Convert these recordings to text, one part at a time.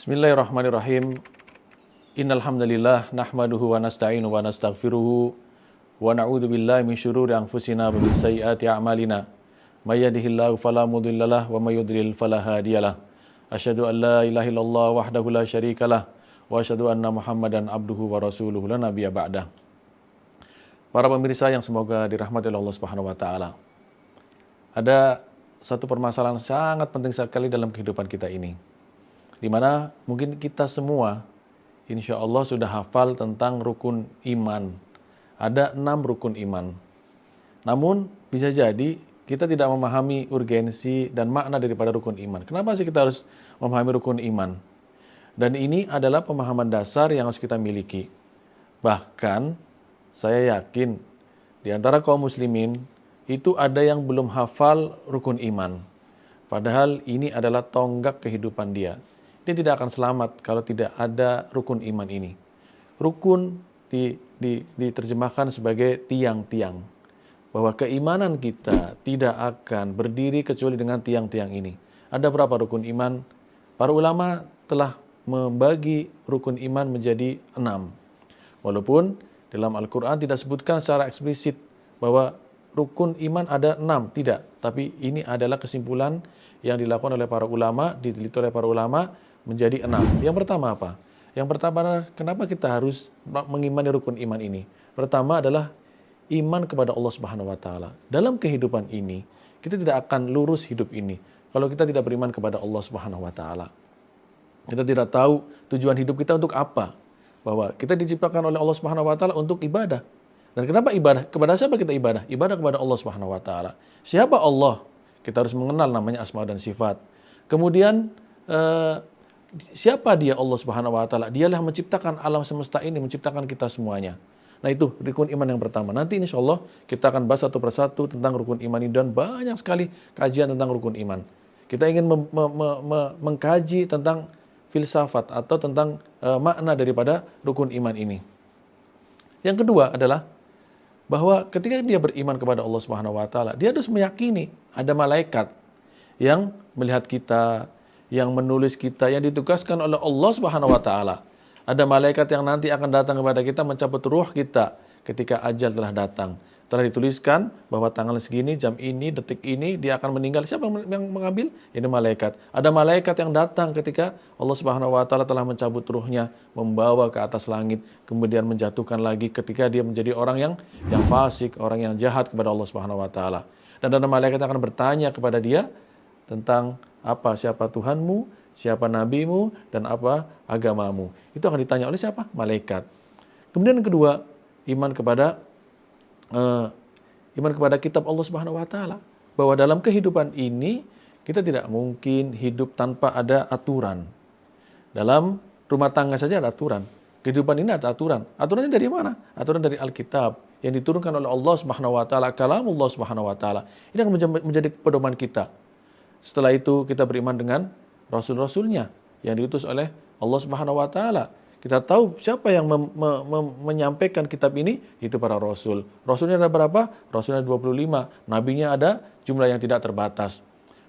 Bismillahirrahmanirrahim. Innal hamdalillah nahmaduhu wa nasta'inu wa nastaghfiruhu wa na'udzu billahi min syururi anfusina wa min sayyiati a'malina. May yahdihillahu fala mudhillalah wa may yudlil fala hadiyalah. Asyhadu an la ilaha illallah wahdahu la syarikalah wa asyhadu anna Muhammadan abduhu wa rasuluhu la nabiyya ba'dah. Para pemirsa yang semoga dirahmati oleh Allah Subhanahu wa taala. Ada satu permasalahan sangat penting sekali dalam kehidupan kita ini, di mana mungkin kita semua insya Allah sudah hafal tentang rukun iman. Ada 6 rukun iman. Namun bisa jadi kita tidak memahami urgensi dan makna daripada rukun iman. Kenapa sih kita harus memahami rukun iman? Dan ini adalah pemahaman dasar yang harus kita miliki. Bahkan saya yakin di antara kaum muslimin itu ada yang belum hafal rukun iman. Padahal ini adalah tonggak kehidupan dia. Dia tidak akan selamat kalau tidak ada rukun iman ini. Rukun diterjemahkan sebagai tiang-tiang. Bahwa keimanan kita tidak akan berdiri kecuali dengan tiang-tiang ini. Ada berapa rukun iman? Para ulama telah membagi rukun iman menjadi 6. Walaupun dalam Al-Quran tidak sebutkan secara eksplisit bahwa rukun iman ada 6. Tidak. Tapi ini adalah kesimpulan yang dilakukan oleh para ulama, diteliti oleh para ulama, menjadi 6. Yang pertama apa? Yang pertama, kenapa kita harus mengimani rukun iman ini? Pertama adalah iman kepada Allah Subhanahu wa taala. Dalam kehidupan ini, kita tidak akan lurus hidup ini kalau kita tidak beriman kepada Allah Subhanahu wa taala. Kita tidak tahu tujuan hidup kita untuk apa. Bahwa kita diciptakan oleh Allah Subhanahu wa taala untuk ibadah. Dan kenapa ibadah? Kepada siapa kita ibadah? Ibadah kepada Allah Subhanahu wa taala. Siapa Allah? Kita harus mengenal namanya asma dan sifat. Kemudian siapa dia Allah Subhanahu wa taala? Dialah yang menciptakan alam semesta ini, menciptakan kita semuanya. Nah itu rukun iman yang pertama. Nanti insya Allah kita akan bahas satu persatu tentang rukun iman ini dan banyak sekali kajian tentang rukun iman. Kita ingin mengkaji tentang filsafat atau tentang makna daripada rukun iman ini. Yang kedua adalah bahwa ketika dia beriman kepada Allah Subhanahu wa taala, dia harus meyakini ada malaikat yang melihat kita, yang menulis kita, yang ditugaskan oleh Allah Subhanahu wa taala. Ada malaikat yang nanti akan datang kepada kita mencabut ruh kita ketika ajal telah datang. Telah dituliskan bahwa tanggal segini, jam ini, detik ini dia akan meninggal. Siapa yang mengambil? Ini malaikat. Ada malaikat yang datang ketika Allah Subhanahu wa taala telah mencabut ruhnya, membawa ke atas langit, kemudian menjatuhkan lagi ketika dia menjadi orang yang fasik, orang yang jahat kepada Allah Subhanahu wa taala. Dan ada malaikat yang akan bertanya kepada dia tentang siapa Tuhanmu, siapa nabimu, dan apa agamamu. Itu akan ditanya oleh siapa? Malaikat. Kemudian yang kedua, iman kepada kitab Allah Subhanahu wa taala. Bahwa dalam kehidupan ini kita tidak mungkin hidup tanpa ada aturan. Dalam rumah tangga saja ada aturan. Kehidupan ini ada aturan. Aturannya dari mana? Aturan dari Alkitab yang diturunkan oleh Allah Subhanahu wa taala, kalamullah Subhanahu wa taala. Ini akan menjadi pedoman kita. Setelah itu kita beriman dengan rasul-rasulnya yang diutus oleh Allah Subhanahu wa taala. Kita tahu siapa yang menyampaikan kitab ini, itu para rasul. Rasulnya ada berapa? Rasulnya 25. Nabinya ada jumlah yang tidak terbatas.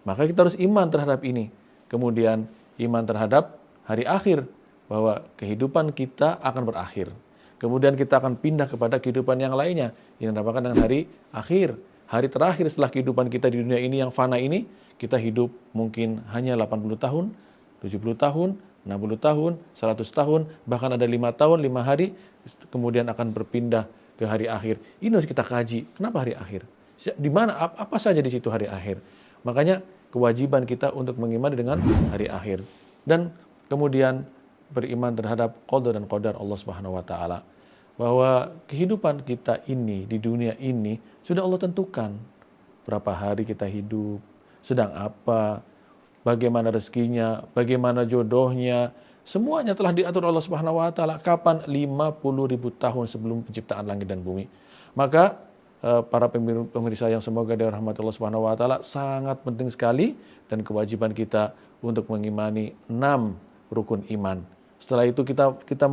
Maka kita harus iman terhadap ini. Kemudian iman terhadap hari akhir, bahwa kehidupan kita akan berakhir. Kemudian kita akan pindah kepada kehidupan yang lainnya, yang dinamakan dengan hari akhir. Hari terakhir setelah kehidupan kita di dunia ini yang fana ini, kita hidup mungkin hanya 80 tahun, 70 tahun, 60 tahun, 100 tahun, bahkan ada 5 tahun, 5 hari, kemudian akan berpindah ke hari akhir. Ini harus kita kaji. Kenapa hari akhir? Di mana, apa saja di situ hari akhir? Makanya kewajiban kita untuk mengimani dengan hari akhir. Dan kemudian beriman terhadap qada dan qadar Allah Subhanahu wa taala. Bahwa kehidupan kita ini di dunia ini sudah Allah tentukan. Berapa hari kita hidup, sedang apa, bagaimana rezekinya, bagaimana jodohnya, semuanya telah diatur Allah Subhanahu wa taala. Kapan? 50.000 tahun sebelum penciptaan langit dan bumi. Maka para pemirsa yang semoga dirahmati Allah Subhanahu wa taala, sangat penting sekali dan kewajiban kita untuk mengimani 6 rukun iman. Setelah itu kita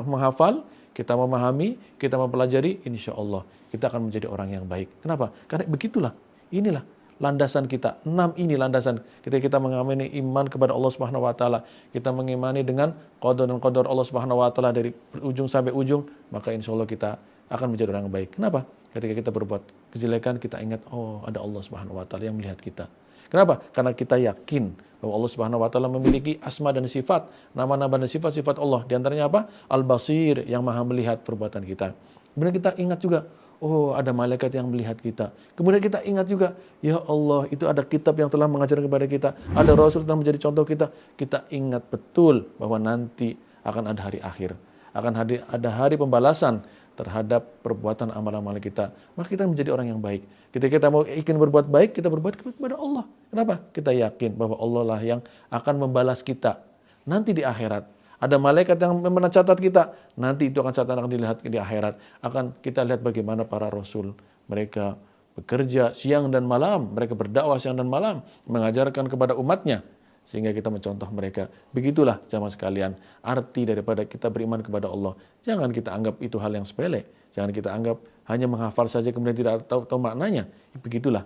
menghafal, kita memahami, kita mempelajari, insya Allah kita akan menjadi orang yang baik. Kenapa? Karena begitulah, inilah landasan kita. 6 ini landasan. Ketika kita mengimani iman kepada Allah Subhanahu wa taala, kita mengimani dengan qada dan qadar Allah Subhanahu wa taala dari ujung sampai ujung, maka insya Allah kita akan menjadi orang yang baik. Kenapa? Ketika kita berbuat kejelekan, kita ingat, oh ada Allah Subhanahu wa taala yang melihat kita. Kenapa? Karena kita yakin bahwa Allah Subhanahu wa taala memiliki asma dan sifat, nama-nama dan sifat-sifat Allah. Di antaranya apa? Al-Basir, yang Maha melihat perbuatan kita. Kemudian kita ingat juga, oh ada malaikat yang melihat kita. Kemudian kita ingat juga, ya Allah itu ada kitab yang telah mengajar kepada kita. Ada Rasul yang menjadi contoh kita. Kita ingat betul bahwa nanti akan ada hari akhir. Ada hari pembalasan terhadap perbuatan amal-amal kita. Maka kita menjadi orang yang baik. Ketika kita mau ingin berbuat baik, kita berbuat kepada Allah. Kenapa? Kita yakin bahwa Allah lah yang akan membalas kita. Nanti di akhirat. Ada malaikat yang mencatat kita. Nanti itu akan dilihat di akhirat. Akan kita lihat bagaimana para Rasul. Mereka bekerja siang dan malam. Mereka berdakwah siang dan malam. Mengajarkan kepada umatnya. Sehingga kita mencontoh mereka. Begitulah jamaah sekalian arti daripada kita beriman kepada Allah. Jangan kita anggap itu hal yang sepele. Jangan kita anggap hanya menghafal saja kemudian tidak tahu maknanya. Begitulah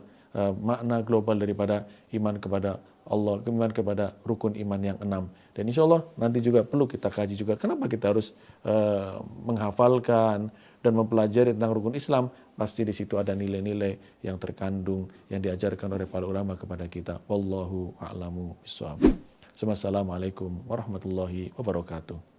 makna global daripada iman kepada Allah, iman kepada rukun iman yang 6. Dan insya Allah nanti juga perlu kita kaji juga kenapa kita harus menghafalkan dan mempelajari tentang rukun Islam. Pasti di situ ada nilai-nilai yang terkandung yang diajarkan oleh para ulama kepada kita. Wallahu a'lamu bishawab. Assalamualaikum warahmatullahi wabarakatuh.